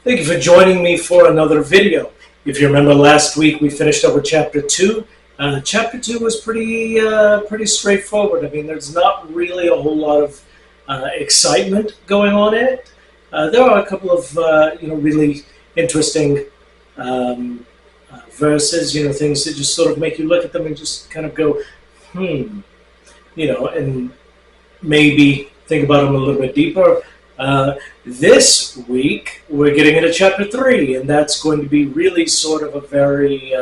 Thank you for joining me for another video. If you remember last week, we finished up with Chapter 2. Chapter 2 was pretty straightforward. I mean, there's not really a whole lot of excitement going on in it. There are a couple of really interesting verses, things that just sort of make you look at them and just kind of go, and maybe think about them a little bit deeper. This week, we're getting into Chapter 3, and that's going to be really sort of a very,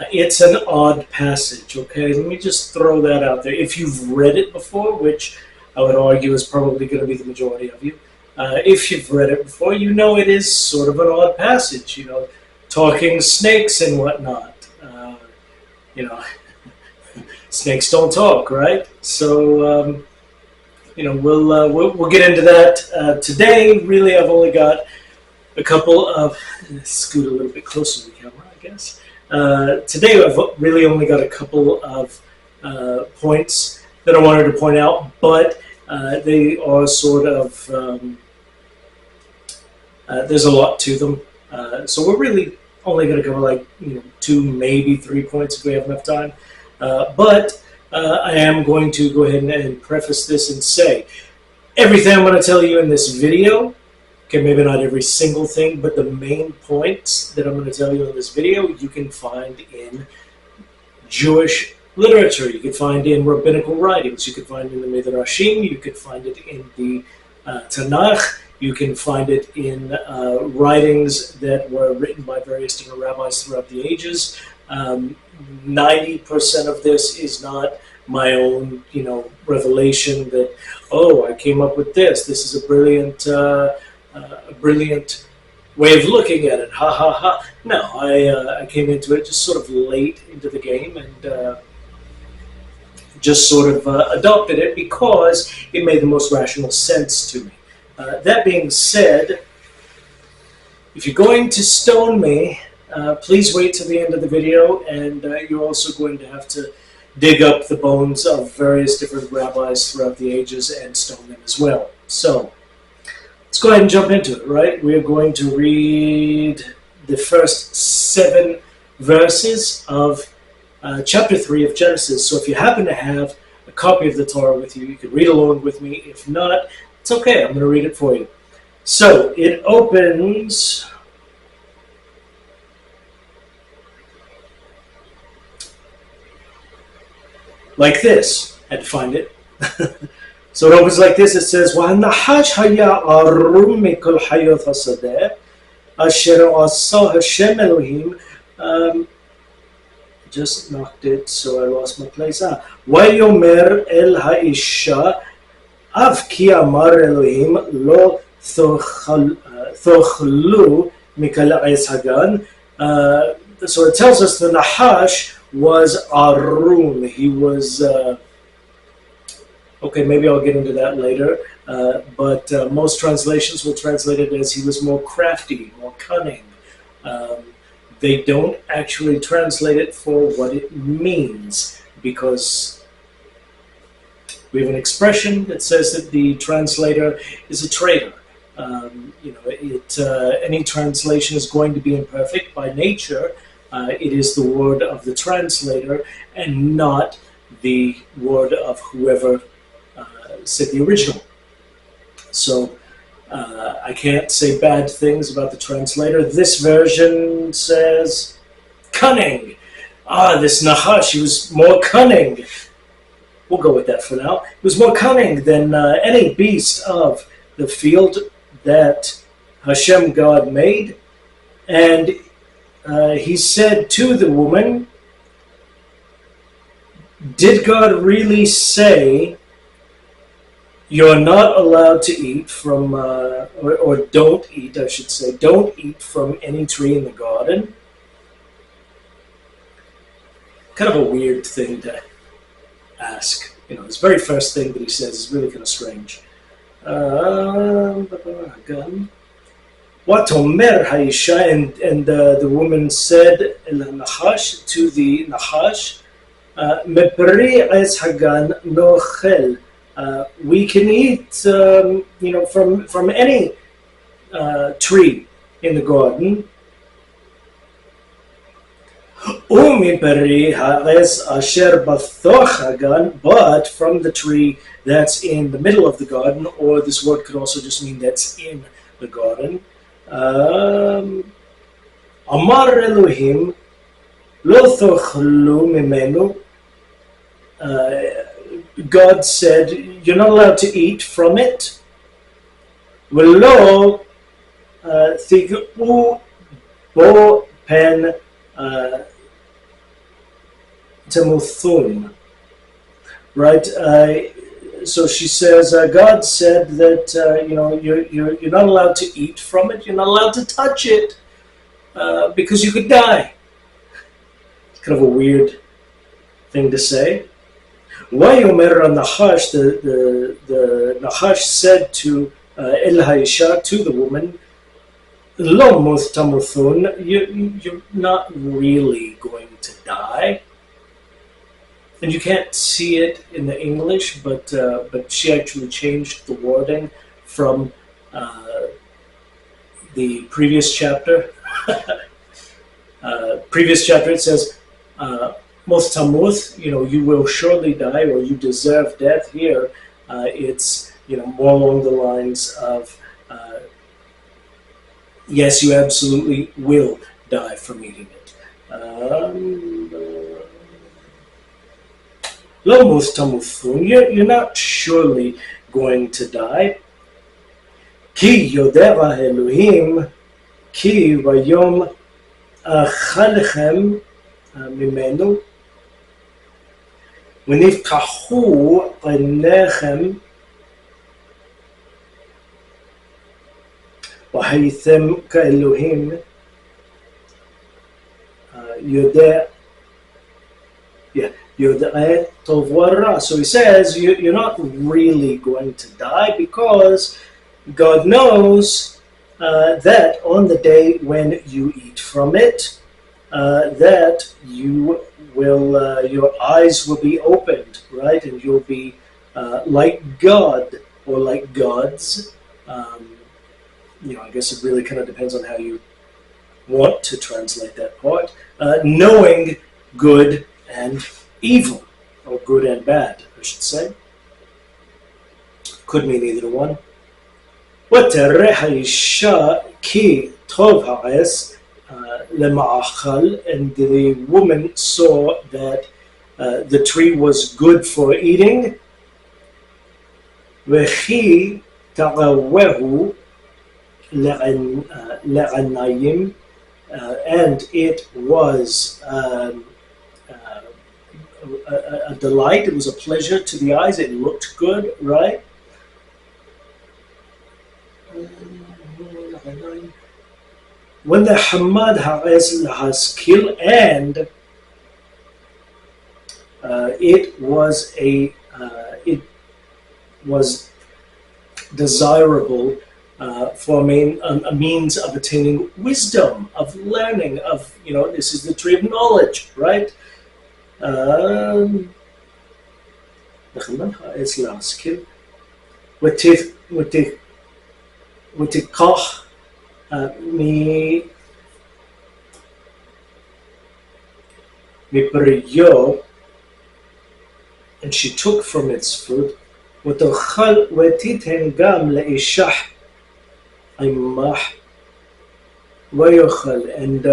it's an odd passage, okay? Let me just throw that out there. If you've read it before, which I would argue is probably going to be the majority of you, if you've read it before, you know it is sort of an odd passage, talking snakes and whatnot. Snakes don't talk, right? So, we'll get into that today. Really, I've only got a couple of, scoot a little bit closer to the camera, I guess. Today, I've really only got a couple of points that I wanted to point out, but they are sort of, there's a lot to them. So we're really only going to cover 2, maybe 3 points if we have enough time. But I am going to go ahead and preface this and say everything I'm going to tell you in this video, okay, maybe not every single thing, but the main points that I'm going to tell you in this video, you can find in Jewish literature. You can find in rabbinical writings. You can find it in the Midrashim. You can find it in the Tanakh. You can find it in writings that were written by various different rabbis throughout the ages. 90% of this is not my own, revelation that, I came up with this. This is a brilliant way of looking at it. Ha ha ha. No, I came into it just sort of late into the game and just sort of adopted it because it made the most rational sense to me. That being said, if you're going to stone me, please wait till the end of the video, and you're also going to have to dig up the bones of various different rabbis throughout the ages and stone them as well. So, let's go ahead and jump into it, right? We're going to read the first 7 verses of chapter 3 of Genesis. So if you happen to have a copy of the Torah with you, you can read along with me. If not, it's okay. I'm going to read it for you. So, it opens like this. I had to find it. So it opens like this. It says, وَالنَّحَاشْ هَيَا أَرُمْ مِكُلْ حَيَّةَ الصَّدَى أَشَّرَ عَصَّاهَ الشَّمْ Elohim. Just knocked it, so I lost my place. وَيُمِرْ El Ha'isha Avki Amar Elohim Lo Thochlu Mikal Eis Hagan. So it tells us the Nahash was Arum. He was, okay, maybe I'll get into that later, but most translations will translate it as he was more crafty, more cunning. They don't actually translate it for what it means, because we have an expression that says that the translator is a traitor. Any translation is going to be imperfect by nature. It is the word of the translator and not the word of whoever said the original. So I can't say bad things about the translator. This version says cunning. This Nahash, he was more cunning. We'll go with that for now. He was more cunning than any beast of the field that Hashem God made. And he said to the woman, did God really say you're not allowed to eat from, or don't eat, I should say, don't eat from any tree in the garden? Kind of a weird thing to ask. His very first thing that he says is really kind of strange. What Omer Haisha, and the woman said, El Nahash, to the Nahash, Mepri Eis Hagan Nochel. We can eat, from any tree in the garden. But from the tree that's in the middle of the garden, or this word could also just mean that's in the garden. Amar Elohim lo tochlu mimenu. God said, you're not allowed to eat from it. V'lo tig'u bo pen temuthun. Right? So she says, God said that you're not allowed to eat from it. You're not allowed to touch it because you could die. It's kind of a weird thing to say. Vayomer Nachash, the Nachash said to El Haisha, to the woman, Lo muth tamuthun, you're not really going to die. And you can't see it in the English, but she actually changed the wording from the previous chapter. Previous chapter it says, Moth tamuth, you will surely die, or you deserve death. Here, it's more along the lines of, yes, you absolutely will die from eating it. Lo muth tamuthun, you're not surely going to die. Ki yodera Elohim, ki vayom achalchem mimenu. ונפקחו עיניכם והייתם כאלוהים יודעי טוב ורע. So he says you're not really going to die because God knows that on the day when you eat from it, that you will, your eyes will be opened, right? And you'll be like God or like gods. I guess it really kind of depends on how you want to translate that part. Knowing good and evil, or good and bad, I should say. Could mean either one. وَتَرَحَ إِشَّا كِي طَوْ هَعَيَسْ and the woman saw that the tree was good for eating. וכי תרווהו לעיניים, and it was a delight, it was a pleasure to the eyes, it looked good, right? When the Hamad Ha'ez Haskil, and it was desirable for a means of attaining wisdom, of learning, of this is the tree of knowledge, right? The Hamad Ha'ez Haskil, وتكح مبريو, and she took from its fruit. وتتن gam لإشح عمح ويخل, and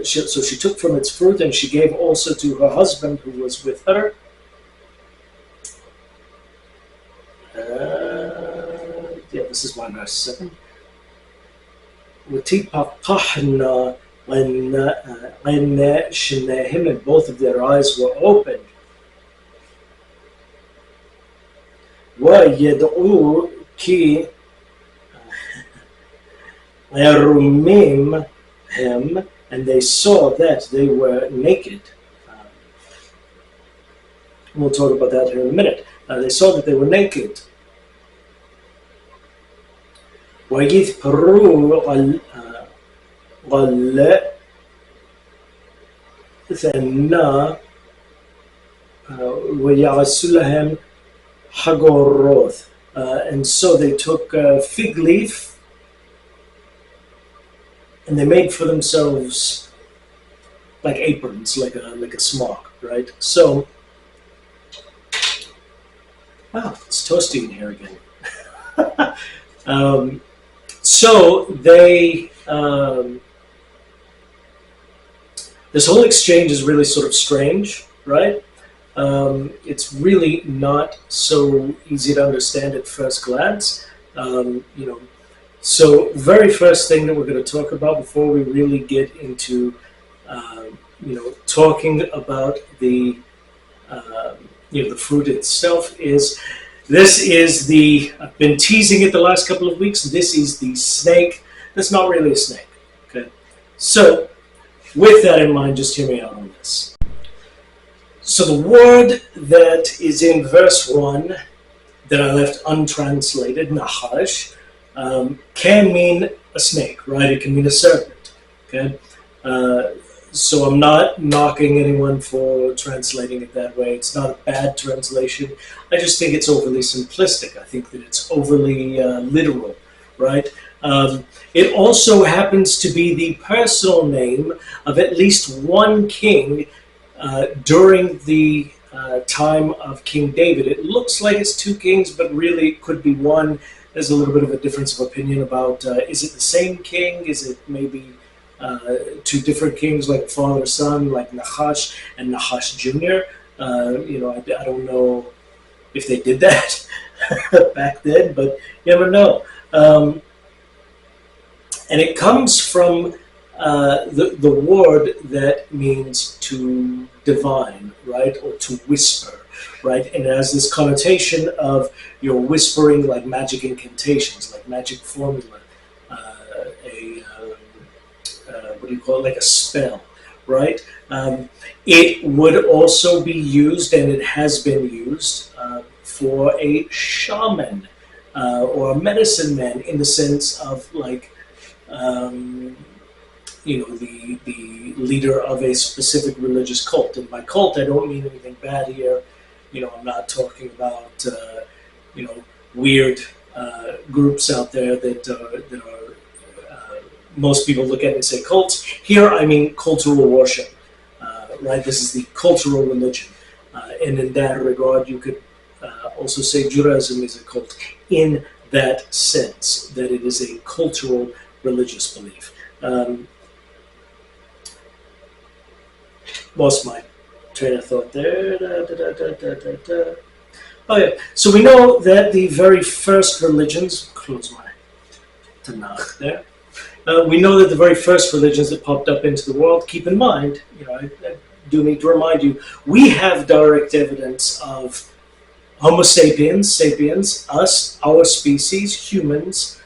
so she took from its fruit, and she gave also to her husband who was with her. This is 1 verse 7. وَتِفَقَّحْنَا عَيْنَ شِنَاهِمْ, and both of their eyes were opened. وَيَدْعُوا كِي يَرُمِّمْ him, and they saw that they were naked. We'll talk about that here in a minute. They saw that they were naked. وَيِذْكَرُوا غَلَّثَنَا وَيَعَسُّ لَهَمْ حَجَرَوث, and so they took fig leaf and they made for themselves like aprons, like a smock, right? So, wow, it's toasty in here again. So they, this whole exchange is really sort of strange, right? It's really not so easy to understand at first glance. You know, so very first thing that we're going to talk about before we really get into, you know, talking about the, you know, the fruit itself is. This is the, I've been teasing it the last couple of weeks, this is the snake. That's not really a snake, okay? So, with that in mind, just hear me out on this. So the word that is in verse 1 that I left untranslated, nahash, can mean a snake, right? It can mean a serpent, okay? So I'm not knocking anyone for translating it that way. It's not a bad translation. I just think it's overly simplistic. I think that it's overly literal, right? It also happens to be the personal name of at least one king during the time of King David. It looks like it's two kings, but really it could be one. There's a little bit of a difference of opinion about is it the same king? Is it maybe two different kings, like father son, like Nahash and Nahash Jr.? You know, I don't know if they did that back then, but you never know. And it comes from the word that means to divine, right, or to whisper, right? And it has this connotation of you're whispering like magic incantations, like magic formula, what do you call it, like a spell, right? It would also be used, and it has been used, for a shaman or a medicine man, in the sense of like, you know, the leader of a specific religious cult. And by cult, I don't mean anything bad here. You know, I'm not talking about, you know, weird groups out there that are most people look at it and say cults. Here, I mean cultural worship, right? This is the cultural religion. And in that regard, you could also say Judaism is a cult in that sense, that it is a cultural religious belief. Lost my train of thought there. Oh yeah, so we know that the very first religions, close my Tanakh there, we know that the very first religions that popped up into the world, keep in mind, you know, I do need to remind you, we have direct evidence of Homo sapiens, us, our species, humans,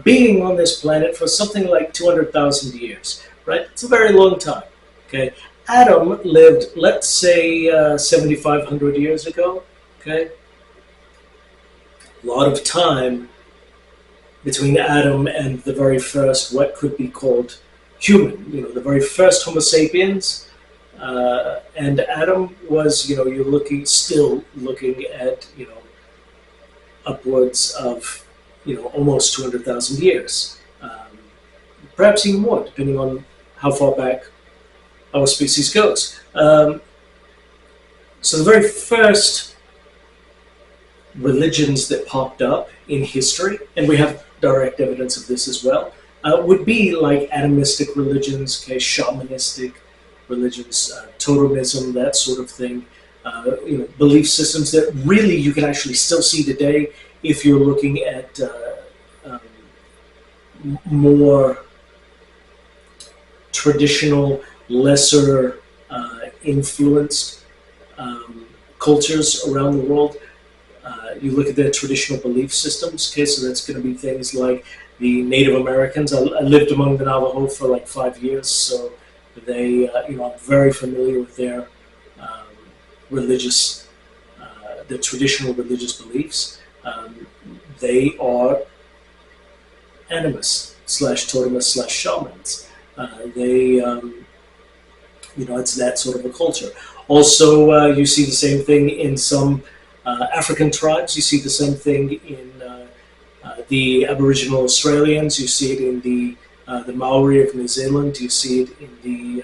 being on this planet for something like 200,000 years, right? It's a very long time, okay? Adam lived, let's say, 7,500 years ago, okay? A lot of time between Adam and the very first, what could be called human, you know, the very first Homo sapiens, and Adam was, you know, you're still looking at, you know, upwards of, you know, almost 200,000 years, perhaps even more, depending on how far back our species goes. So the very first religions that popped up in history, and we have direct evidence of this as well, would be like atomistic religions, okay, shamanistic religions, totemism, that sort of thing. You know, belief systems that really you can actually still see today if you're looking at more traditional, lesser influenced cultures around the world. You look at their traditional belief systems, okay, so that's going to be things like the Native Americans. I lived among the Navajo for like 5 years, so they, you know, I'm very familiar with their religious, their traditional religious beliefs. They are animists / totemists / shamans. They, you know, it's that sort of a culture. Also, you see the same thing in some African tribes. You see the same thing in the Aboriginal Australians. You see it in the the Maori of New Zealand. You see it in the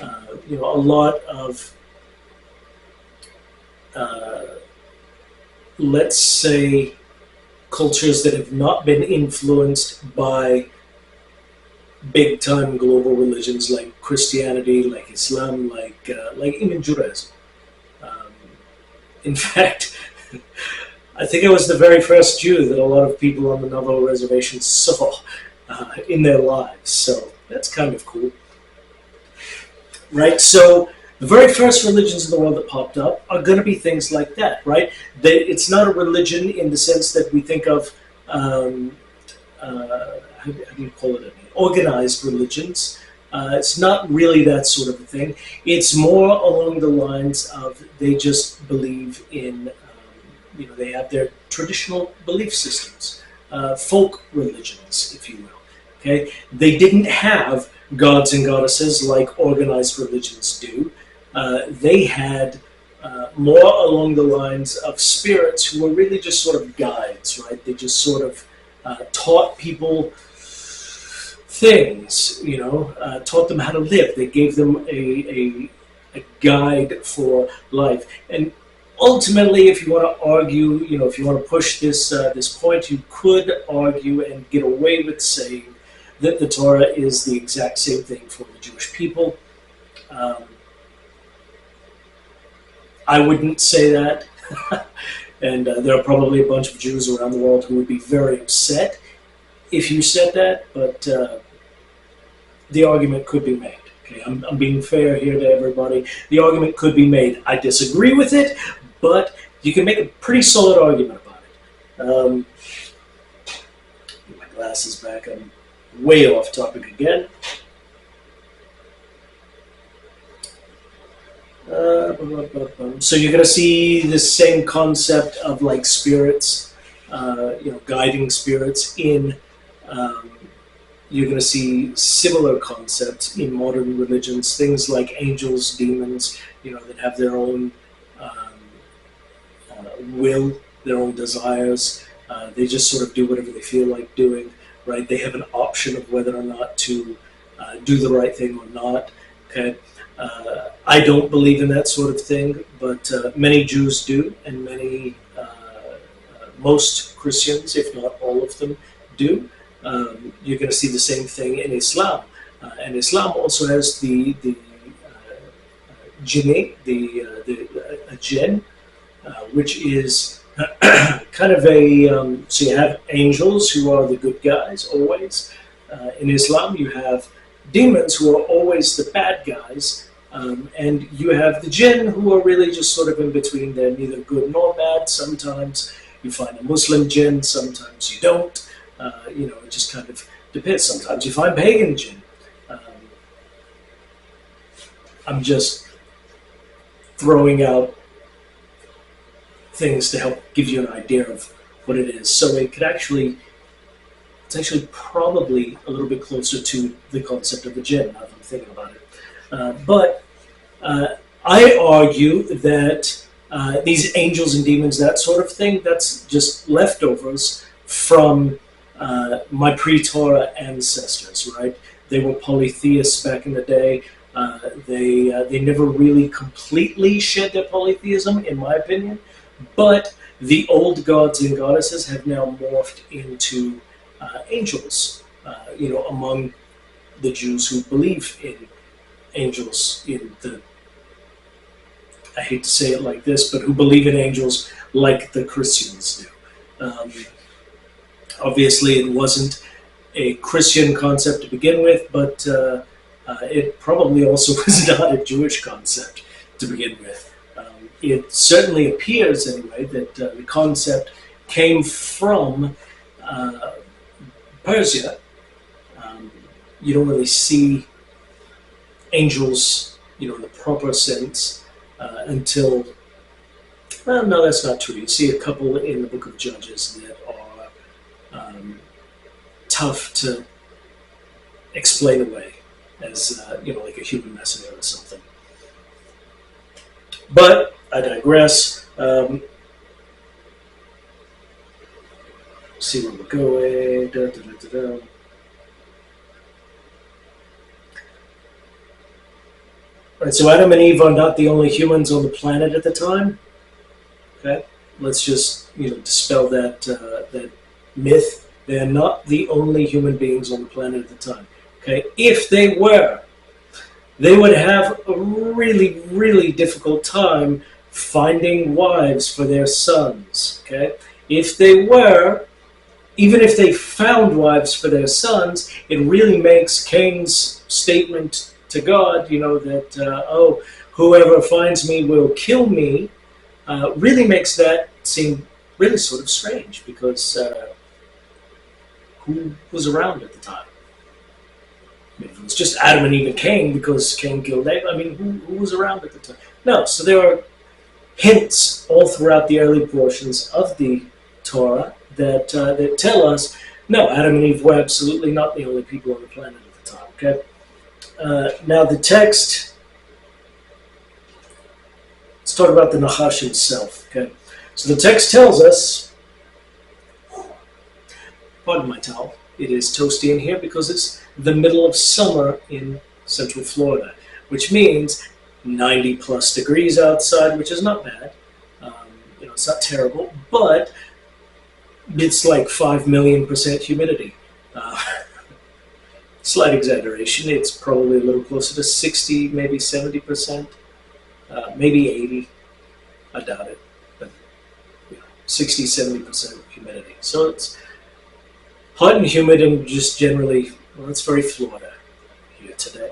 a lot of let's say cultures that have not been influenced by big time global religions like Christianity, like Islam, like even Judaism. Um, in fact, I think I was the very first Jew that a lot of people on the Navajo reservation saw in their lives. So that's kind of cool. Right? So the very first religions in the world that popped up are going to be things like that, right? It's not a religion in the sense that we think of, how do you call it, organized religions. It's not really that sort of a thing. It's more along the lines of they just believe in, they have their traditional belief systems, folk religions, if you will. Okay, they didn't have gods and goddesses like organized religions do. They had more along the lines of spirits who were really just sort of guides, right? They just sort of taught people things, taught them how to live. They gave them a guide for life. And ultimately, if you want to argue, if you want to push this point, you could argue and get away with saying that the Torah is the exact same thing for the Jewish people. I wouldn't say that. And there are probably a bunch of Jews around the world who would be very upset if you said that, but the argument could be made. Okay, I'm being fair here to everybody. The argument could be made. I disagree with it, but you can make a pretty solid argument about it. Get my glasses back. I'm way off topic again. So you're going to see the same concept of like spirits, guiding spirits in. You're going to see similar concepts in modern religions, things like angels, demons, that have their own will, their own desires. They just sort of do whatever they feel like doing, right? They have an option of whether or not to do the right thing or not. Okay. I don't believe in that sort of thing, but many Jews do, and most Christians, if not all of them, do. You're going to see the same thing in Islam, and Islam also has the jinni, a jinn, which is kind of so you have angels who are the good guys always. In Islam, you have demons who are always the bad guys. And you have the jinn who are really just sort of in between. They're neither good nor bad. Sometimes you find a Muslim jinn, sometimes you don't. It just kind of depends. Sometimes you find pagan jinn. I'm just throwing out things to help give you an idea of what it is. So it's actually probably a little bit closer to the concept of the jinn, now that I'm thinking about it. But I argue that these angels and demons, that sort of thing, that's just leftovers from my pre-Torah ancestors, right? They were polytheists back in the day. They never really completely shed their polytheism, in my opinion, but the old gods and goddesses have now morphed into angels, among the Jews who believe in angels, I hate to say it like this, but who believe in angels like the Christians do. Obviously, it wasn't a Christian concept to begin with, but it probably also was not a Jewish concept to begin with. It certainly appears, anyway, that the concept came from Persia. You don't really see angels, in the proper sense, until, well, no, that's not true. You see a couple in the Book of Judges that are tough to explain away as, like a human messenger or something. But I digress. See where we're going. Right, so Adam and Eve are not the only humans on the planet at the time. Okay, let's just dispel that myth. They are not the only human beings on the planet at the time. Okay, if they were, they would have a really, really difficult time finding wives for their sons. Okay, if they were, even if they found wives for their sons, it really makes Cain's statement to God, that whoever finds me will kill me, really makes that seem really sort of strange, because who was around at the time? I mean, if it was just Adam and Eve and Cain because Cain killed Abel, I mean, who was around at the time? No, so there are hints all throughout the early portions of the Torah that tell us, no, Adam and Eve were absolutely not the only people on the planet at the time. Okay. Now the text. Let's talk about the Nachash himself. Okay. So the text tells us. Pardon my towel. It is toasty in here because it's the middle of summer in Central Florida, which means 90 plus degrees outside, which is not bad. It's not terrible, but it's like 5,000,000% humidity. Slight exaggeration. It's probably a little closer to 60, maybe 70%, maybe 80. I doubt it, but 60, 70% humidity. So it's hot and humid, and just generally, well, it's very Florida here today.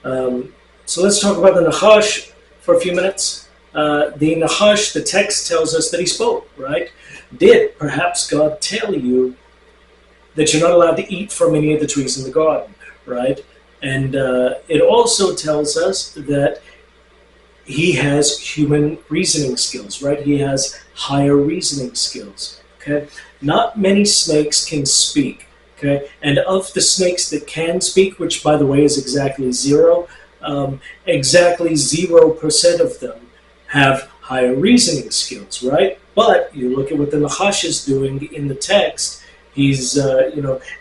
So let's talk about the Nachash for a few minutes. The Nachash, the text tells us that he spoke, right? Did perhaps God tell you that you're not allowed to eat from any of the trees in the garden, right? And it also tells us that he has human reasoning skills, right? He has higher reasoning skills, okay? Not many snakes can speak, okay? And of the snakes that can speak, which by the way is exactly zero, exactly 0% of them have higher reasoning skills, right? But you look at what the Nachash is doing in the text. He's,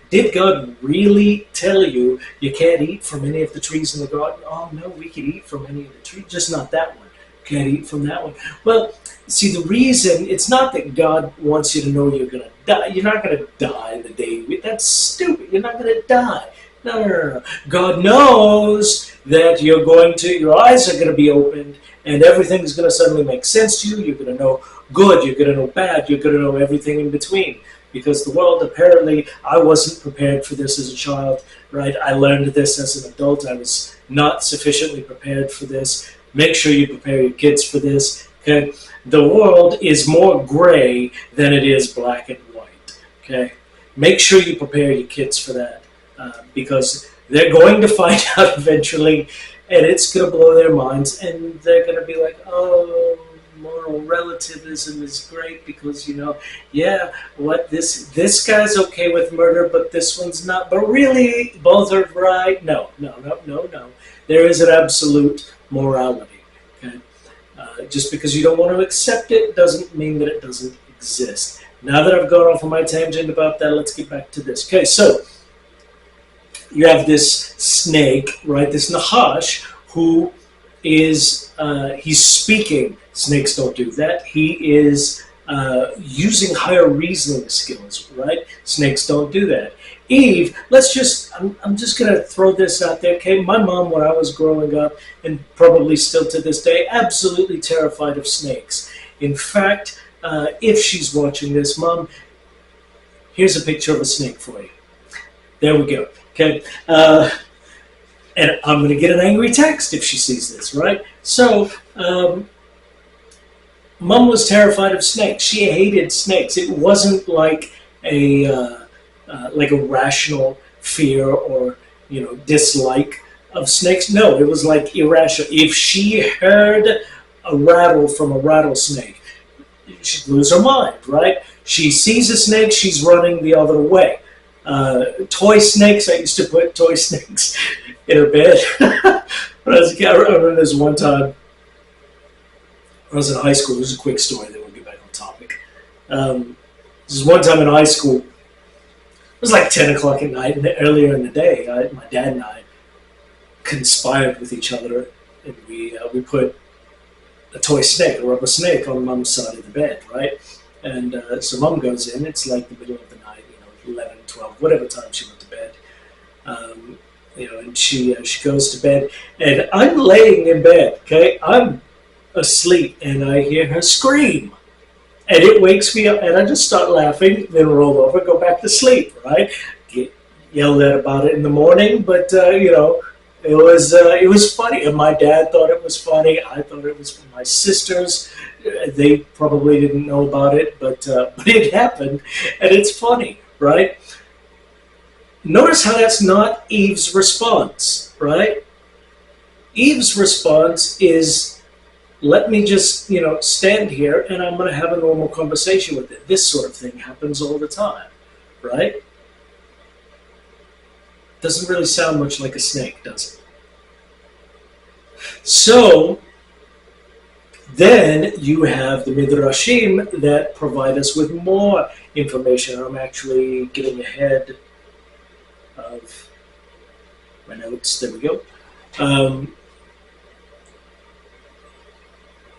did God really tell you you can't eat from any of the trees in the garden? Oh, no, we could eat from any of the trees, just not that one. Can't eat from that one. Well, see, the reason, it's not that God wants you to know you're going to die. You're not going to die the day. That's stupid. You're not going to die. No. God knows that your eyes are going to be opened, and everything's going to suddenly make sense to you. You're going to know good, you're going to know bad, you're going to know everything in between. Because the world, apparently, I wasn't prepared for this as a child, right? I learned this as an adult. I was not sufficiently prepared for this. Make sure you prepare your kids for this, okay? The world is more gray than it is black and white, okay? Make sure you prepare your kids for that, because they're going to find out eventually, and it's going to blow their minds, and they're going to be like, oh, moral relativism is great because, this guy's okay with murder, but this one's not. But really, both are right. No. There is an absolute morality. Okay, just because you don't want to accept it doesn't mean that it doesn't exist. Now that I've gone off on my tangent about that, let's get back to this. Okay, so you have this snake, right? This Nachash, who is he's speaking. Snakes don't do that. He is using higher reasoning skills, right? Snakes don't do that. Eve, I'm just going to throw this out there, okay? My mom, when I was growing up, and probably still to this day, absolutely terrified of snakes. In fact, if she's watching this, Mom, here's a picture of a snake for you. There we go, okay? And I'm going to get an angry text if she sees this, right? So, Mom was terrified of snakes. She hated snakes. It wasn't like a rational fear or dislike of snakes. No, it was like irrational. If she heard a rattle from a rattlesnake, she'd lose her mind, right? She sees a snake, she's running the other way. Toy snakes. I used to put toy snakes in her bed when I was a kid. I remember this one time. When I was in high school, this is a quick story, then we'll get back on topic. This is one time in high school. It was like 10 o'clock at night, and earlier in the day, my dad and I conspired with each other and we put a toy snake, a rubber snake, on Mum's side of the bed, right? And so Mum goes in. It's like the middle of the night, 11, 12, whatever time she went to bed. And she goes to bed, and I'm laying in bed. Okay, I'm asleep, and I hear her scream, and it wakes me up, and I just start laughing, then roll over, go back to sleep. Right? Get yelled at about it in the morning, but it was funny, and my dad thought it was funny. I thought it was funny. My sisters, they probably didn't know about it, but it happened, and it's funny, right? Notice how that's not Eve's response, right? Eve's response is, let me just, stand here, and I'm going to have a normal conversation with it. This sort of thing happens all the time, right? Doesn't really sound much like a snake, does it? So then you have the Midrashim that provide us with more information. I'm actually getting ahead of my notes. There we go.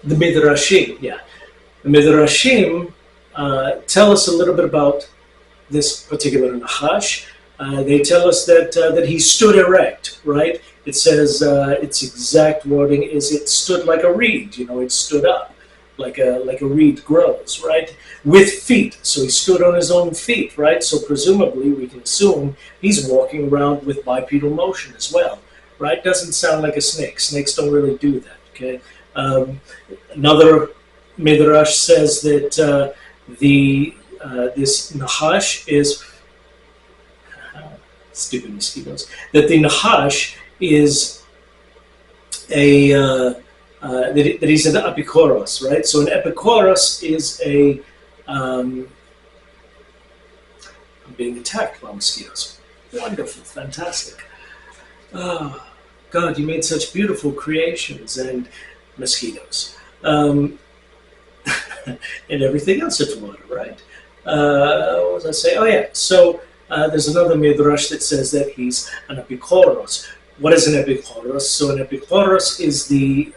The Midrashim, yeah. The Midrashim tell us a little bit about this particular Nahash. They tell us that he stood erect, right? It says its exact wording is it stood like a reed. It stood up like a reed grows, right? With feet. So he stood on his own feet, right? So presumably we can assume he's walking around with bipedal motion as well, right? Doesn't sound like a snake. Snakes don't really do that, okay? Another Midrash says that this Nahash is stupid mosquitoes. That the Nahash is that he's an epikoros, right? So an epikoros is I'm being attacked by mosquitoes. Wonderful, fantastic. Oh, God, you made such beautiful creations, and mosquitoes. And everything else that's water, right? What was I saying? Oh, yeah. So there's another midrash that says that he's an epikoros. What is an epikoros? So an epikoros is the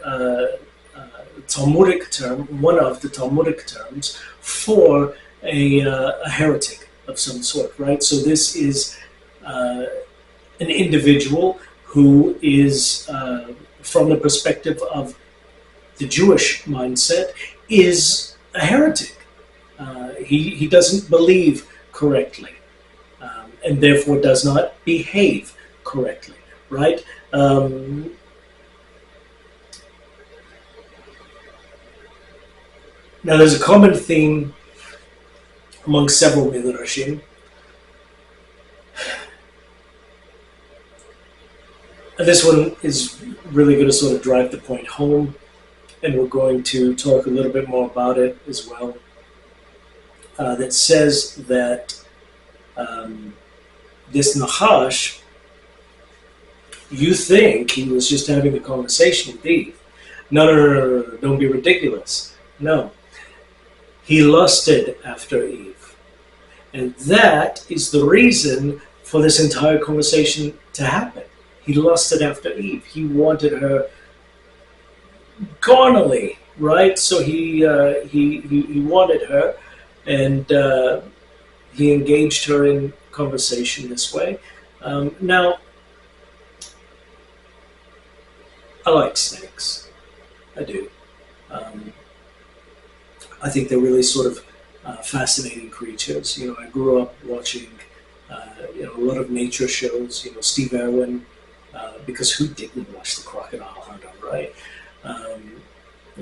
Talmudic term, one of the Talmudic terms for a heretic of some sort, right? So this is an individual who is, from the perspective of the Jewish mindset, is a heretic. He doesn't believe correctly, and therefore does not behave correctly, right? Now there's a common theme among several midrashim. And this one is really going to sort of drive the point home, and we're going to talk a little bit more about it as well. That says that this Nahash, you think he was just having a conversation with Eve. No, don't be ridiculous. No. He lusted after Eve. And that is the reason for this entire conversation to happen. He lusted after Eve. He wanted her carnally, right? So he wanted her, and he engaged her in conversation this way. Now, I like snakes. I do. I think they're really sort of fascinating creatures. I grew up watching a lot of nature shows. Steve Irwin, because who didn't watch The Crocodile Hunter, right?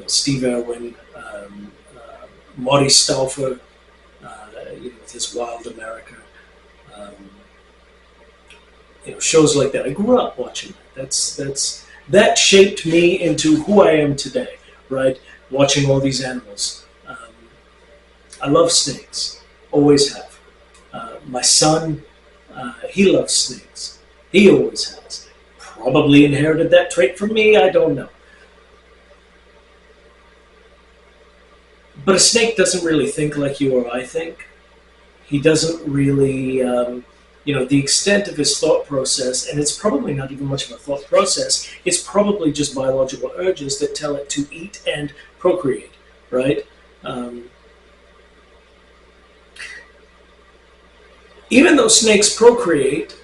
Steve Irwin, Marty Stauffer, with his Wild America, shows like that. I grew up watching that. That shaped me into who I am today, right? Watching all these animals. I love snakes, always have. My son, he loves snakes. He always has. Probably inherited that trait from me, I don't know. But a snake doesn't really think like you or I think. He doesn't really the extent of his thought process, and it's probably not even much of a thought process, it's probably just biological urges that tell it to eat and procreate, right? Even though snakes procreate,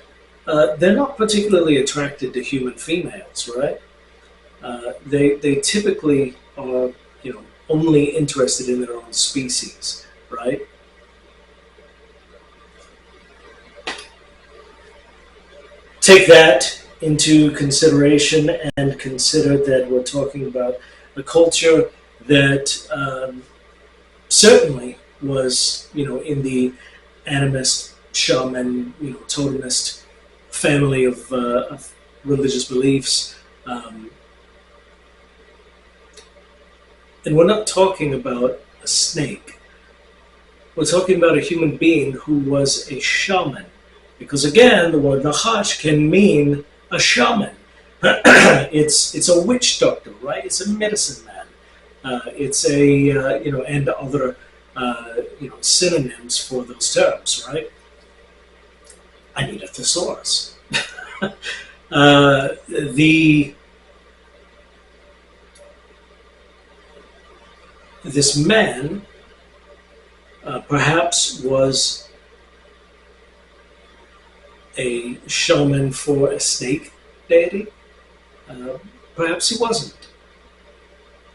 they're not particularly attracted to human females, right? They typically are, only interested in their own species, right? Take that into consideration and consider that we're talking about a culture that certainly was, in the animist, shaman, totemist family of religious beliefs. And we're not talking about a snake. We're talking about a human being who was a shaman. Because again, the word Nachash can mean a shaman. It's a witch doctor, right? It's a medicine man. It's a, and other, synonyms for those terms, right? I need a thesaurus. This man perhaps was a shaman for a snake deity. Perhaps he wasn't.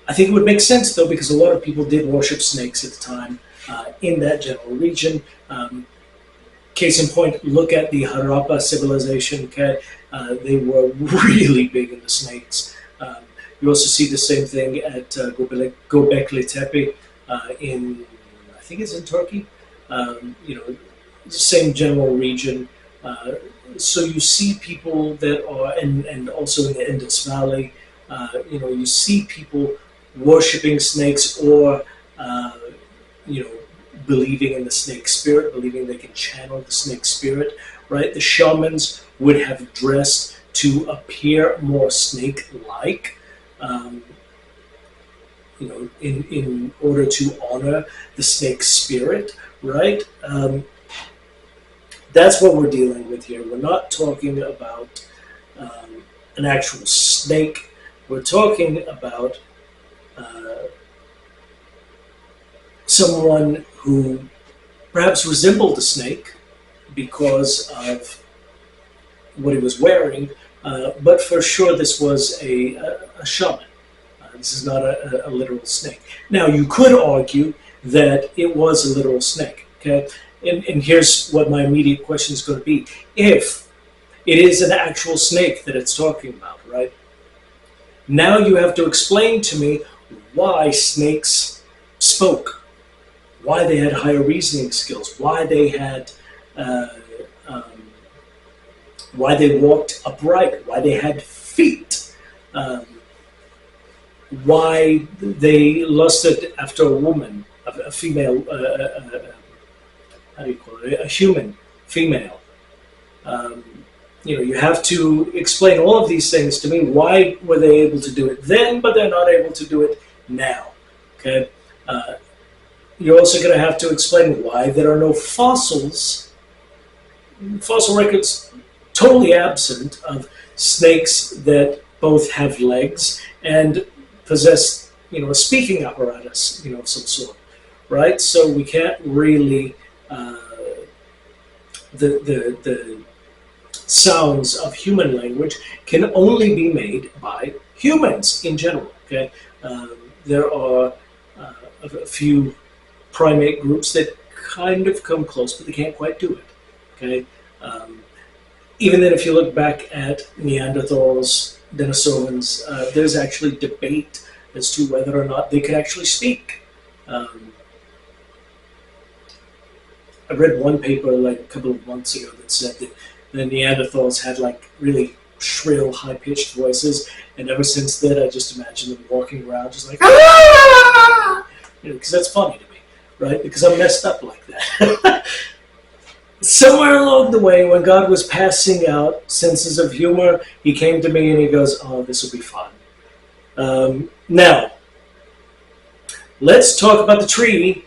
I think it would make sense, though, because a lot of people did worship snakes at the time in that general region. Case in point, look at the Harappa civilization. Okay? They were really big into snakes. You also see the same thing at Göbekli Tepe in, I think it's in Turkey. The same general region. So you see people that are, and also in the Indus Valley, you see people worshiping snakes or, believing in the snake spirit, believing they can channel the snake spirit, right? The shamans would have dressed to appear more snake-like, in order to honor the snake spirit, right? That's what we're dealing with here. We're not talking about an actual snake. We're talking about someone who perhaps resembled a snake because of what he was wearing, but for sure this was a shaman. This is not a literal snake. Now, you could argue that it was a literal snake, okay? And here's what my immediate question is going to be. If it is an actual snake that it's talking about, right? Now you have to explain to me why snakes spoke, why they had higher reasoning skills, why they had, why they walked upright, why they had feet, why they lusted after a woman, a female, how do you call it, a human female. You have to explain all of these things to me. Why were they able to do it then, but they're not able to do it now? Okay. You're also going to have to explain why there are no fossils, fossil records totally absent of snakes that both have legs and possess, a speaking apparatus, of some sort, right? So we can't really, the sounds of human language can only be made by humans in general, okay? There are a few primate groups that kind of come close, but they can't quite do it, okay? Even then, if you look back at Neanderthals, Denisovans, there's actually debate as to whether or not they could actually speak. I read one paper like a couple of months ago that said that the Neanderthals had like really shrill, high-pitched voices, and ever since then I just imagine them walking around just like, ah! Because that's funny to me, right? Because I'm messed up like that. Somewhere along the way, when God was passing out senses of humor, he came to me and he goes, oh, this will be fun. Now, let's talk about the tree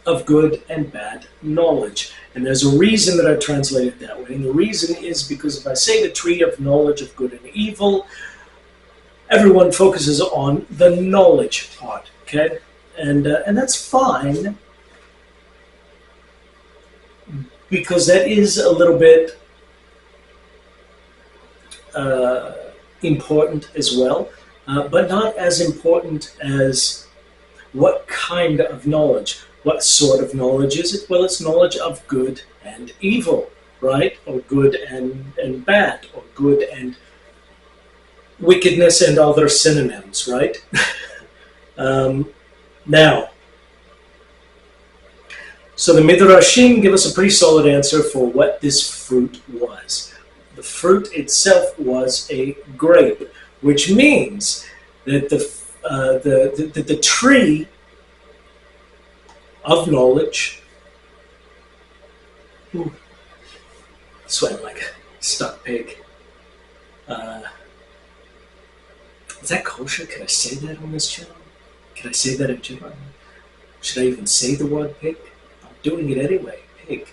of good and bad knowledge. And there's a reason that I translate it that way. And the reason is because if I say the tree of knowledge of good and evil, everyone focuses on the knowledge part, okay? And that's fine, because that is a little bit important as well, but not as important as what kind of knowledge. What sort of knowledge is it? Well, it's knowledge of good and evil, right? Or good and bad, or good and wickedness and other synonyms, right? Now, so the Midrashim give us a pretty solid answer for what this fruit was. The fruit itself was a grape, which means that the tree of knowledge, sweating like a stuck pig. Is that kosher? Can I say that on this channel? Can I say that in general? Should I even say the word pig? I'm doing it anyway, pig.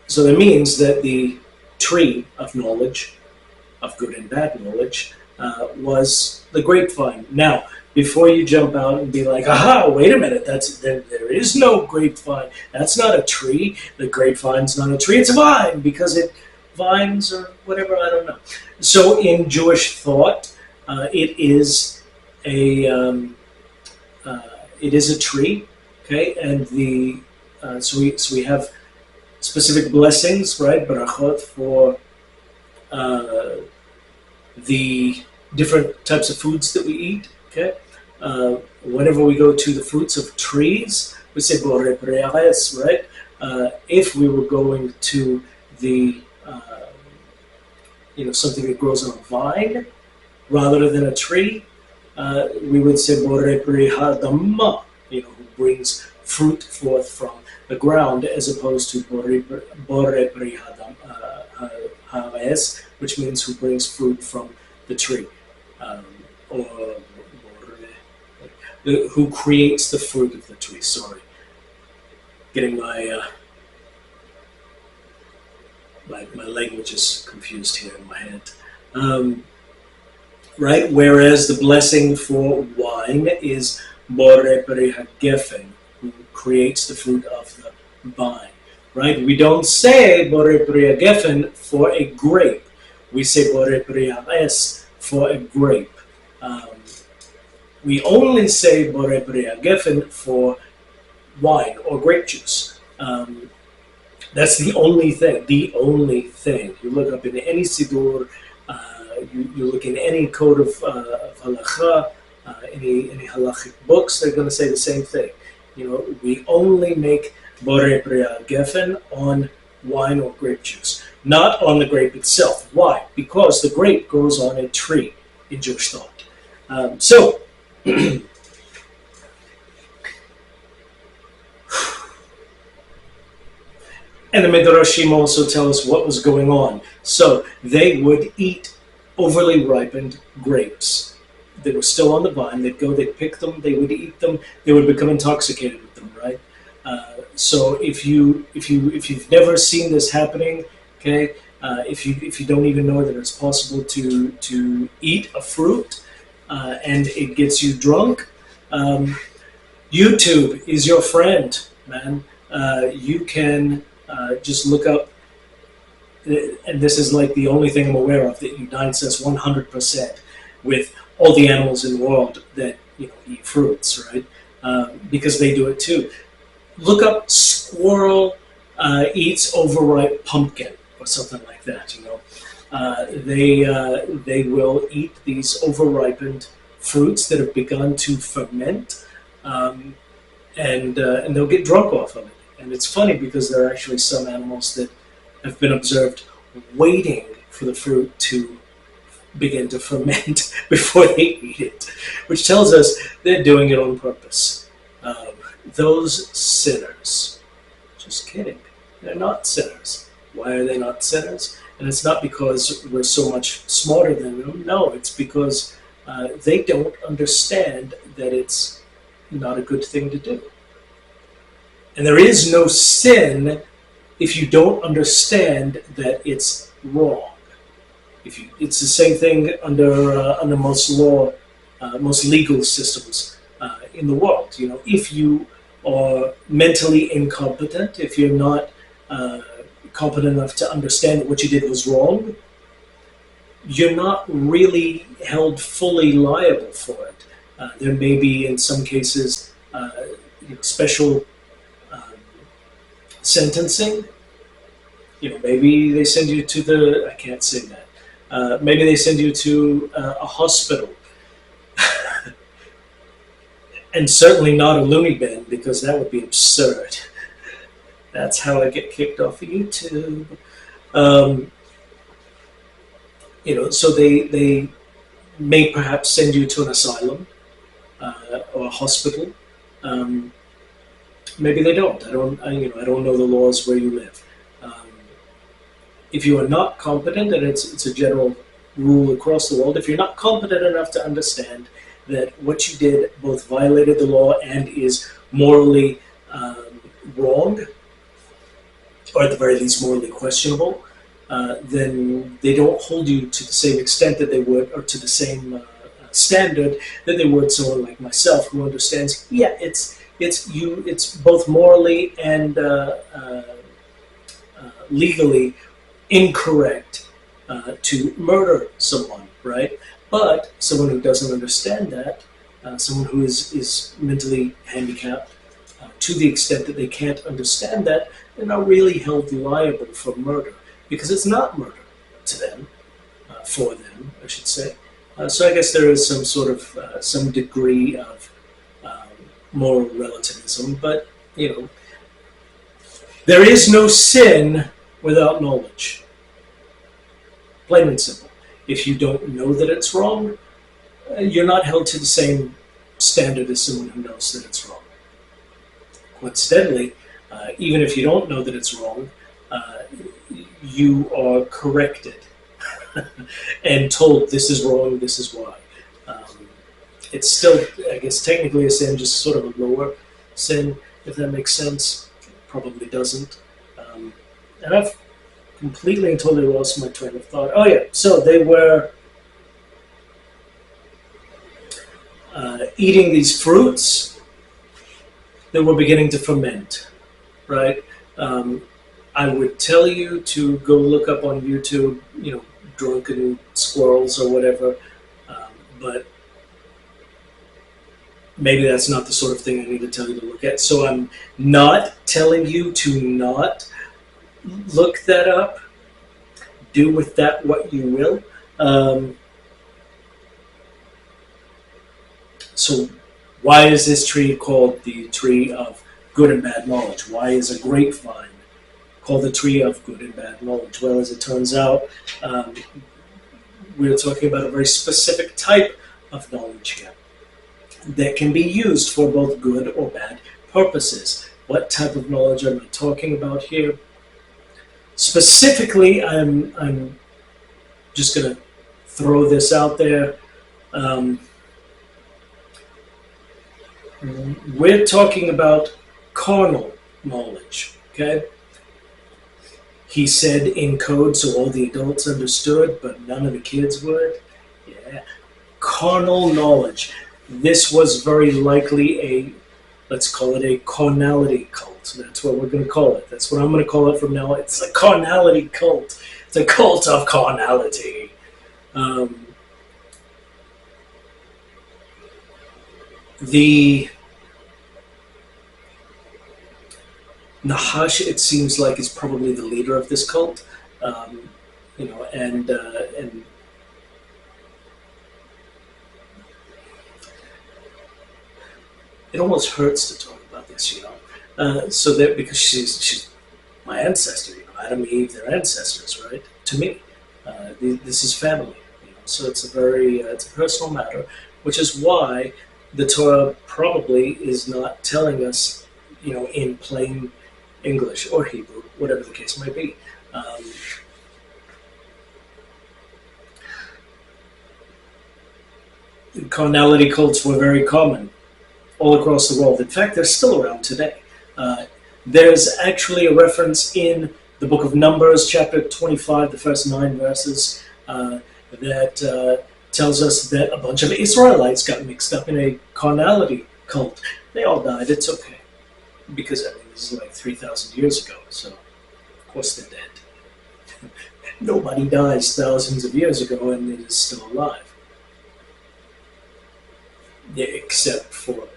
So that means that the tree of knowledge, of good and bad knowledge, was the grapevine. Now, before you jump out and be like, aha, wait a minute, there is no grapevine. That's not a tree. The grapevine's not a tree, it's a vine, because it vines or whatever, I don't know. So in Jewish thought, it is a tree, okay, and so we have specific blessings, right, barachot, for the different types of foods that we eat, okay. Whenever we go to the fruits of trees, we say borei pri ha'etz, right? If we were going to the something that grows on a vine rather than a tree, we would say borei pri ha'adama, who brings fruit forth from the ground, as opposed to borei pri ha'etz, which means who brings fruit from the tree, or who creates the fruit of the tree. Sorry, getting my language is confused here in my head. Right? Whereas the blessing for wine is borei pri ha'gefen, who creates the fruit of the vine. Right? We don't say borei pri ha'gefen for a grape. We say borei pri ha'etz for a grape. We only say borei pri ha'gefen for wine or grape juice. That's the only thing. The only thing. You look up in any siddur, you look in any code of halacha, any halachic books, they're going to say the same thing. We only make borei pri ha'gefen on wine or grape juice, not on the grape itself. Why? Because the grape grows on a tree in Jewish thought. And the Midrashim also tell us what was going on. So they would eat overly ripened grapes. They were still on the vine. They'd go, they'd pick them, they would eat them, they would become intoxicated with them, right? So if you've never seen this happening, okay, if you don't even know that it's possible to eat a fruit and it gets you drunk, YouTube is your friend, man. You can just look up, and this is like the only thing I'm aware of that unites us 100% with all the animals in the world that eat fruits, right? Because they do it too. Look up squirrel eats overripe pumpkin or something like that. They will eat these overripened fruits that have begun to ferment, and they'll get drunk off of it. And it's funny because there are actually some animals that have been observed waiting for the fruit to begin to ferment before they eat it, which tells us they're doing it on purpose. Those sinners, just kidding, they're not sinners. Why are they not sinners? And it's not because we're so much smarter than them. No, it's because they don't understand that it's not a good thing to do. And there is no sin if you don't understand that it's wrong. It's the same thing under most most legal systems in the world. You know, if you are mentally incompetent, if you're not competent enough to understand that what you did was wrong, you're not really held fully liable for it. There may be, in some cases, special um, sentencing. You know, maybe they send you to the, I can't say that. Maybe they send you to a hospital, and certainly not a loony bin, because that would be absurd. That's how I get kicked off of YouTube. Um, so they may perhaps send you to an asylum or a hospital. Um, Maybe they don't. I don't know the laws where you live. Um, if you are not competent, and it's a general rule across the world, if you're not competent enough to understand that what you did both violated the law and is morally wrong, or at the very least morally questionable, then they don't hold you to the same extent that they would, or to the same standard that they would someone like myself, who understands. Yeah, it's both morally and legally incorrect to murder someone, right? But someone who doesn't understand that, someone who is mentally handicapped, to the extent that they can't understand that, they're not really held liable for murder, because it's not murder to them, for them, I should say. So I guess there is some sort of some degree of moral relativism, but there is no sin without knowledge. Plain and simple. If you don't know that it's wrong, you're not held to the same standard as someone who knows that it's wrong. Coincidentally, even if you don't know that it's wrong, you are corrected and told this is wrong, this is why. It's still, I guess, technically a sin, just sort of a lower sin, if that makes sense. It probably doesn't. And I've completely and totally lost my train of thought. Oh yeah, so they were eating these fruits that were beginning to ferment, right? I would tell you to go look up on YouTube, drunken squirrels or whatever, but maybe that's not the sort of thing I need to tell you to look at. So I'm not telling you to not look that up. Do with that what you will. So why is this tree called the tree of good and bad knowledge? Why is a grapevine called the tree of good and bad knowledge? Well, as it turns out, we're talking about a very specific type of knowledge here that can be used for both good or bad purposes. What type of knowledge am I talking about here? Specifically, I'm just going to throw this out there. We're talking about carnal knowledge, okay? He said in code so all the adults understood, but none of the kids would. Yeah. Carnal knowledge. This was very likely let's call it a carnality cult. That's what we're going to call it. That's what I'm going to call it from now on. It's a carnality cult. It's a cult of carnality. The Nahash, it seems like, is probably the leader of this cult, and it almost hurts to talk about this, so that because she's my ancestor, Adam and Eve, they're ancestors, right? To me, this is family, so it's it's a personal matter, which is why the Torah probably is not telling us, in plain English or Hebrew, whatever the case might be. Carnality cults were very common all across the world. In fact, they're still around today. There's actually a reference in the book of Numbers, chapter 25, the first 9 verses, that tells us that a bunch of Israelites got mixed up in a carnality cult. They all died. It's okay. Because, I mean, this is like 3,000 years ago, so of course they're dead. Nobody dies thousands of years ago and is still alive. Yeah, except for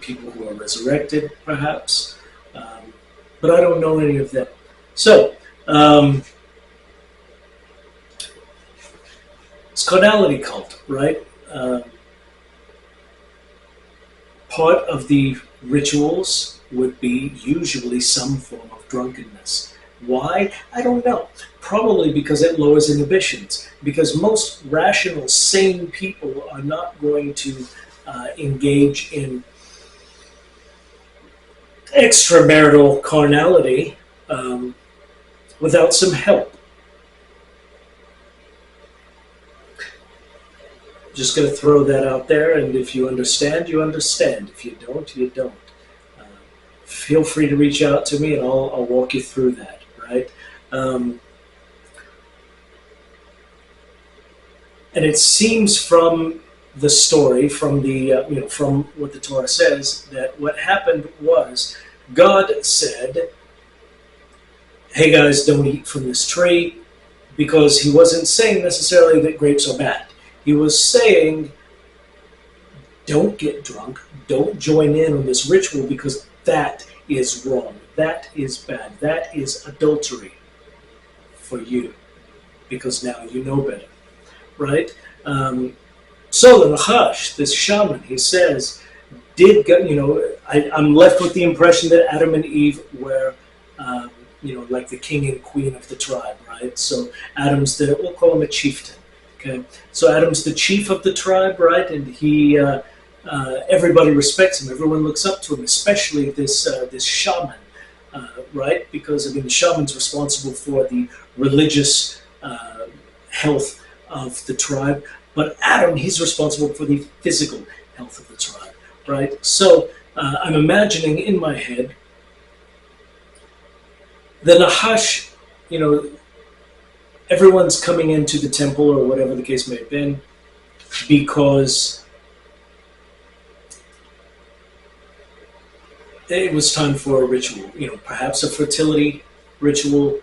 people who are resurrected, perhaps. But I don't know any of them. So, it's carnality cult, right? Part of the rituals would be usually some form of drunkenness. Why? I don't know. Probably because it lowers inhibitions. Because most rational, sane people are not going to engage in extramarital carnality without some help. Just going to throw that out there, and if you understand, you understand. If you don't, you don't. Feel free to reach out to me, and I'll walk you through that. Right? And it seems from the story, from the from what the Torah says, that what happened was God said, "Hey guys, don't eat from this tree," because He wasn't saying necessarily that grapes are bad. He was saying, "Don't get drunk. Don't join in on this ritual because that is wrong. That is bad. That is adultery for you, because now you know better." Right? So the Nachash, this shaman, he says, I'm left with the impression that Adam and Eve were, like the king and queen of the tribe, right? So Adam's we'll call him a chieftain, okay? So Adam's the chief of the tribe, right? And he, everybody respects him. Everyone looks up to him, especially this shaman, right? Because, I mean, the shaman's responsible for the religious health of the tribe. But Adam, he's responsible for the physical health of the tribe, right? So I'm imagining in my head the Nahash, everyone's coming into the temple or whatever the case may have been because it was time for a ritual, perhaps a fertility ritual.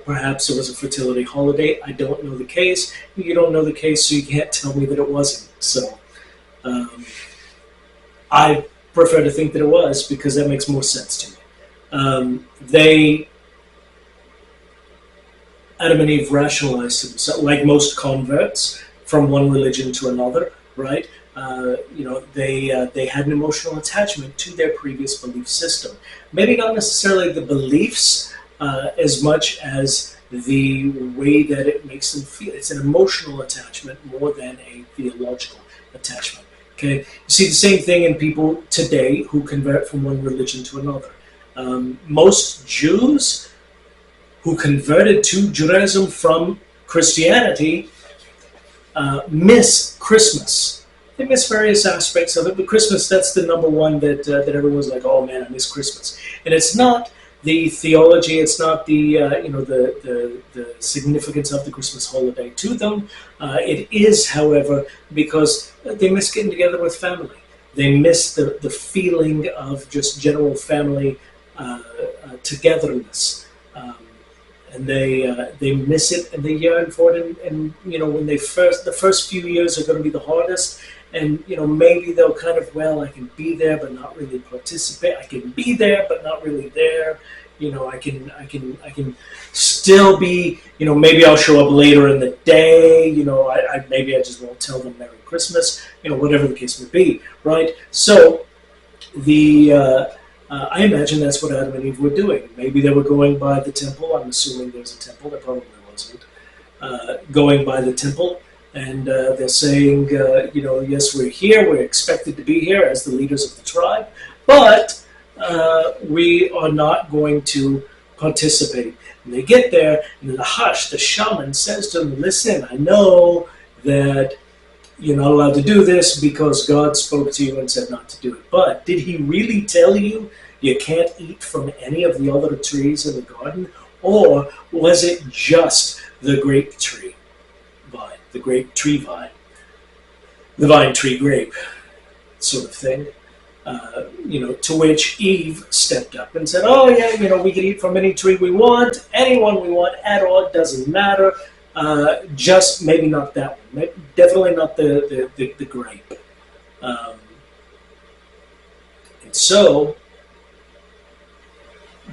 Perhaps it was a fertility holiday. I don't know the case. You don't know the case, so you can't tell me that it wasn't. So I prefer to think that it was because that makes more sense to me. Adam and Eve rationalized themselves, like most converts, from one religion to another, right? They had an emotional attachment to their previous belief system. Maybe not necessarily the beliefs, as much as the way that it makes them feel. It's an emotional attachment more than a theological attachment. Okay, you see the same thing in people today who convert from one religion to another. Most Jews who converted to Judaism from Christianity miss Christmas. They miss various aspects of it, but Christmas, that's the number one that everyone's like, "Oh man, I miss Christmas," and it's not the theology, it's not the significance of the Christmas holiday to them. It is, however, because they miss getting together with family. They miss the feeling of just general family togetherness, and they miss it and they yearn for it. And when the first few years are going to be the hardest. And, maybe they'll kind of, I can be there, but not really participate. I can be there, but not really there. I can still be, maybe I'll show up later in the day. Maybe I just won't tell them Merry Christmas, whatever the case may be, right? So I imagine that's what Adam and Eve were doing. Maybe they were going by the temple. I'm assuming there's a temple. There probably wasn't. Going by the temple. And they're saying, yes, we're here. We're expected to be here as the leaders of the tribe, but we are not going to participate. And they get there, and the Nahash, the shaman, says to them, "Listen, I know that, you're not allowed to do this because God spoke to you and said not to do it. But did he really tell you you can't eat from any of the other trees in the garden? Or was it just the grape tree vine, the grape tree vine, the vine tree grape sort of thing? To which Eve stepped up and said, oh yeah, we can eat from any tree we want, anyone we want at all, it doesn't matter. Just maybe not that one. Definitely not the grape. And so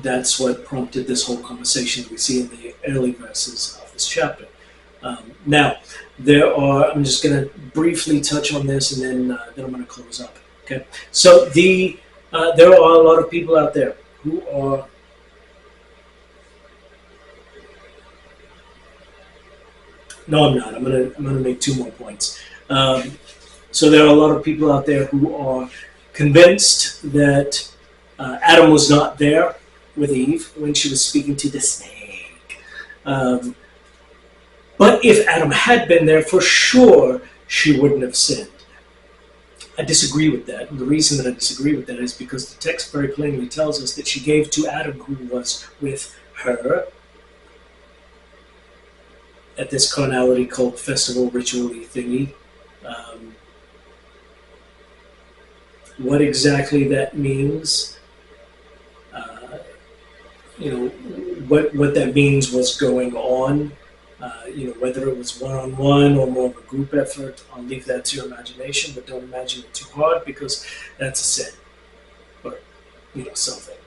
that's what prompted this whole conversation that we see in the early verses of this chapter. Now, I'm just going to briefly touch on this, and then I'm going to close up. Okay. So there are a lot of people out there who are No, I'm not. I'm gonna make two more points. So there are a lot of people out there who are convinced that Adam was not there with Eve when she was speaking to the snake. But if Adam had been there, for sure she wouldn't have sinned. I disagree with that. And the reason that I disagree with that is because the text very plainly tells us that she gave to Adam, who was with her, at this carnality cult festival ritual-y thingy. What exactly that means, what that means was going on, whether it was one-on-one or more of a group effort, I'll leave that to your imagination, but don't imagine it too hard because that's a sin, or, something.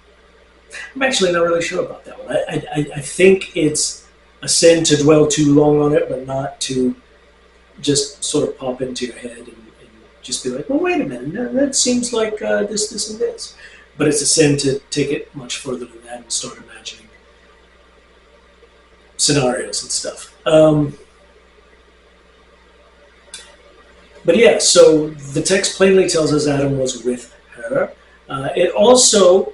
I'm actually not really sure about that one. I think it's a sin to dwell too long on it, but not to just sort of pop into your head and just be like, well, wait a minute, no, that seems like this, and this. But it's a sin to take it much further than that and start imagining scenarios and stuff. But yeah, so the text plainly tells us Adam was with her. It also,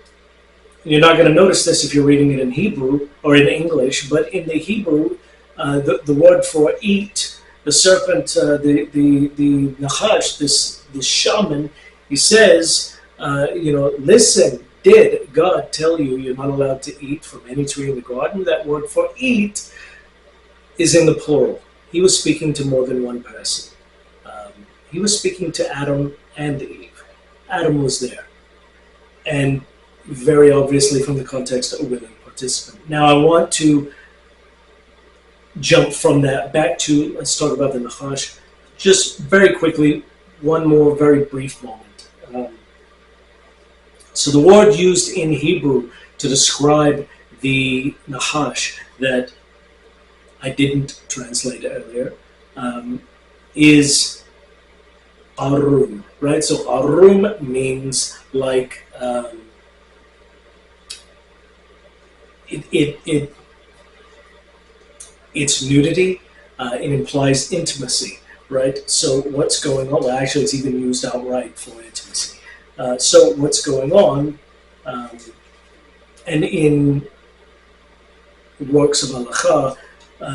you're not going to notice this if you're reading it in Hebrew or in English, but in the Hebrew, the word for eat, the serpent, the Nachash, this shaman, he says, listen, did God tell you you're not allowed to eat from any tree in the garden? That word for eat is in the plural. He was speaking to more than one person. He was speaking to Adam and Eve. Adam was there. And very obviously from the context, a willing participant. Now I want to jump from that back to, let's talk about the Nachash. Just very quickly, one more very brief moment. So the word used in Hebrew to describe the Nachash that I didn't translate earlier is arum, right? So arum means like it's nudity. It implies intimacy, right? So what's going on? Well, actually, it's even used outright for intimacy. So what's going on? And in works of halacha,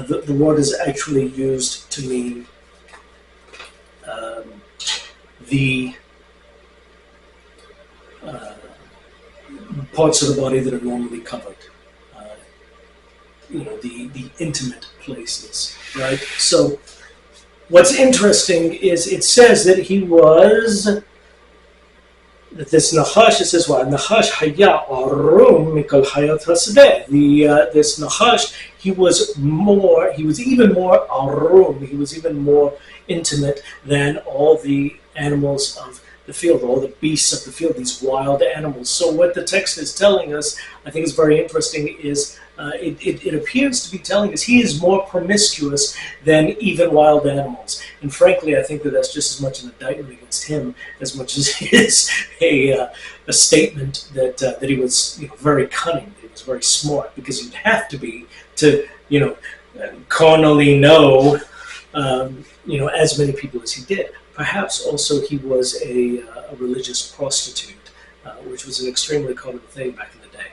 the word is actually used to mean the parts of the body that are normally covered. The intimate places, right? So what's interesting is it says that he was, that this Nachash, it says, what? Nachash haya arum mikol hayat hasadeh. This Nachash, he was even more arum, he was even more intimate than all the animals of the field, all the beasts of the field, these wild animals. So what the text is telling us, I think is very interesting, is it appears to be telling us he is more promiscuous than even wild animals. And frankly, I think that's just as much an indictment against him as much as it is a statement that he was very cunning, that he was very smart, because you'd have to be to carnally know as many people as he did. Perhaps also he was a religious prostitute, which was an extremely common thing back in the day.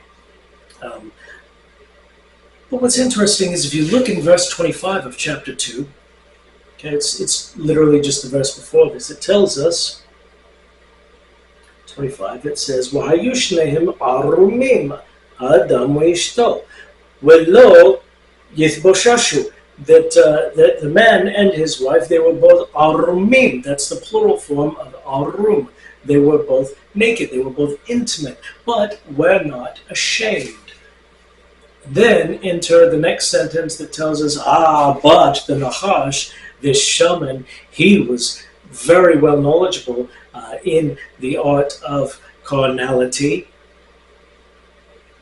But what's interesting is if you look in verse 25 of chapter 2, Okay, it's literally just the verse before this. It tells us, 25, it says, "V'hayu shnehem arumim, ha'adam ve'ishto, ve'lo yithboshashu." That the man and his wife, they were both arumim. That's the plural form of arum. They were both naked. They were both intimate, but were not ashamed. Then enter the next sentence that tells us, but the Nahash, this shaman, he was very well knowledgeable in the art of carnality.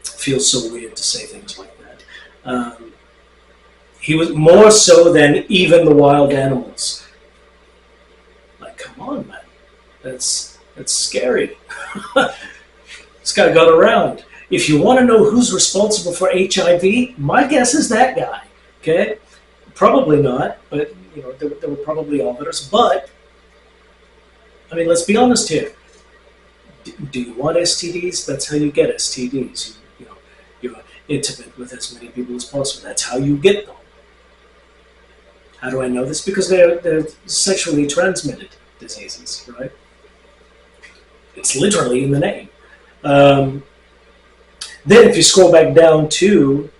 Feels so weird to say things like that. He was more so than even the wild animals. Like, come on, man. That's scary. This guy got around. If you want to know who's responsible for HIV, my guess is that guy. Okay, probably not, but you know there were probably others. But I mean, let's be honest here. Do you want STDs? That's how you get STDs. You're intimate with as many people as possible. That's how you get them. How do I know this? Because they're sexually transmitted diseases, right? It's literally in the name. Then if you scroll back down to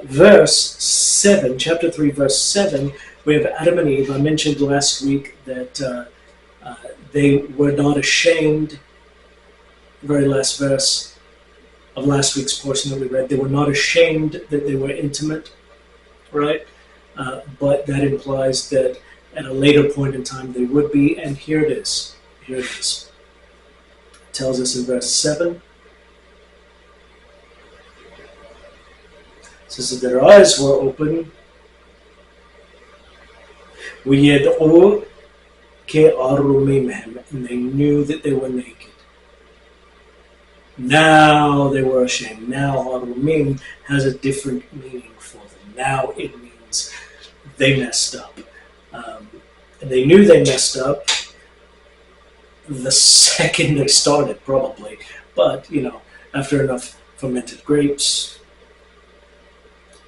verse 7, chapter 3, verse 7, we have Adam and Eve. I mentioned last week that they were not ashamed. The very last verse of last week's portion that we read, they were not ashamed that they were intimate, right? But that implies that at a later point in time they would be, and here it is. Here it is. It tells us in verse 7, it says that their eyes were open. وَيَدْعُوا كَأَرُمِمْهِمْ, and they knew that they were naked. Now they were ashamed. Now arumim has a different meaning for them. Now it means they messed up. And they knew they messed up the second they started, probably. But, you know, after enough fermented grapes,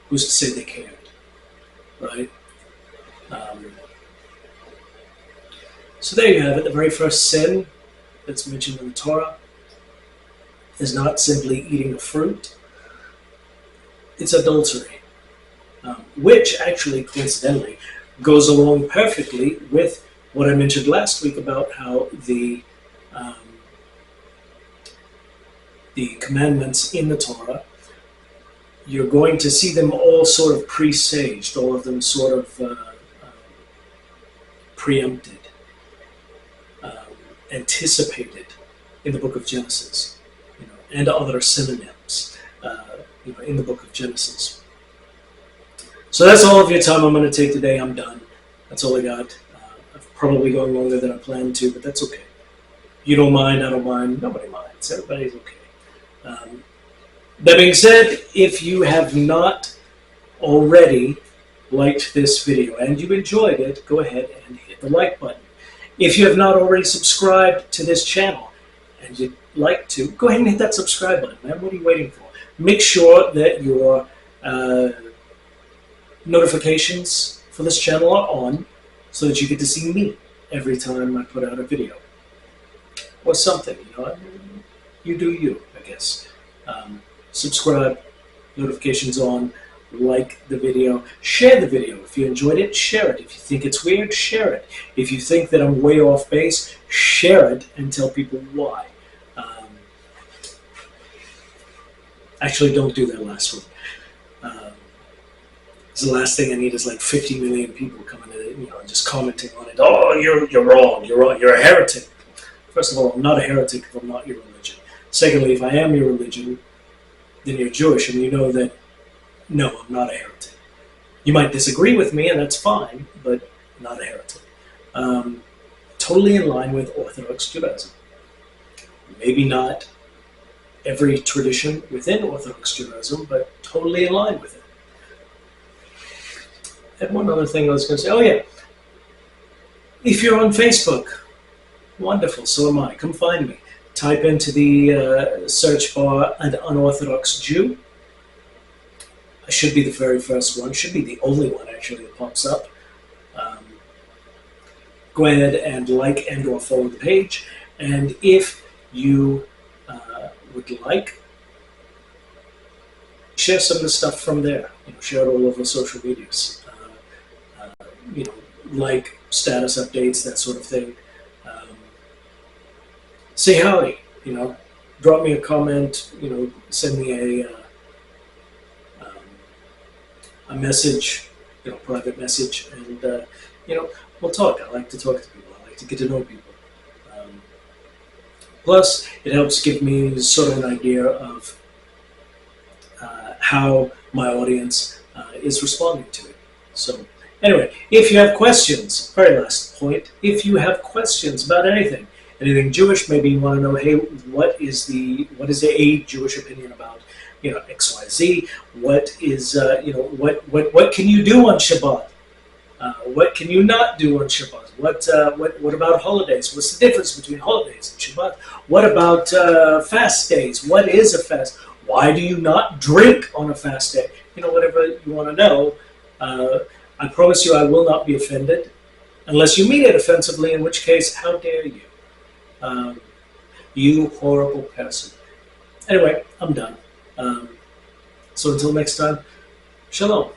who's to say they cared, right? So there you have it. The very first sin that's mentioned in the Torah is not simply eating a fruit. It's adultery, which actually, coincidentally, goes along perfectly with what I mentioned last week about how the commandments in the Torah, you're going to see them all sort of presaged, all of them sort of preempted, anticipated in the book of Genesis, you know, and other synonyms, in the book of Genesis. So that's all of your time I'm going to take today. I'm done. That's all I got. I've probably gone longer than I planned to, but that's okay. You don't mind, I don't mind, nobody minds. Everybody's okay. That being said, if you have not already liked this video and you enjoyed it, go ahead and hit the like button. If you have not already subscribed to this channel and you'd like to, go ahead and hit that subscribe button, man. What are you waiting for? Make sure that your notifications for this channel are on so that you get to see me every time I put out a video. Or something, you know. You do you, I guess. Subscribe, notifications on, like the video, share the video. If you enjoyed it, share it. If you think it's weird, share it. If you think that I'm way off base, share it and tell people why. Actually, don't do that last one. The last thing I need is like 50 million people coming in, you know, just commenting on it. Oh, you're wrong. You're wrong. You're a heretic. First of all, I'm not a heretic if I'm not your religion. Secondly, if I am your religion, then you're Jewish, and you know that, no, I'm not a heretic. You might disagree with me, and that's fine, but not a heretic. Totally in line with Orthodox Judaism. Maybe not every tradition within Orthodox Judaism, but totally in line with it. And one other thing I was going to say, oh yeah, if you're on Facebook, wonderful, so am I. Come find me. Type into the search bar an unorthodox Jew. should be the very first one, should be the only one actually that pops up. Um, Go ahead and like and or follow the page. And if you would like, share some of the stuff from there. Share it all over social medias. You know, like status updates, that sort of thing. Um, Say howdy. Drop me a comment. Send me a message. Private message, and we'll talk. I like to talk to people. I like to get to know people. Um, Plus, it helps give me sort of an idea of how my audience is responding to it. So, anyway, if you have questions, very last point, if you have questions about anything Jewish, maybe you want to know, hey, what is a Jewish opinion about, X, Y, Z? What is, what can you do on Shabbat? What can you not do on Shabbat? What about holidays? What's the difference between holidays and Shabbat? What about fast days? What is a fast? Why do you not drink on a fast day? Whatever you want to know. I promise you I will not be offended, unless you mean it offensively, in which case, how dare you? You horrible person. Anyway, I'm done. So until next time, shalom.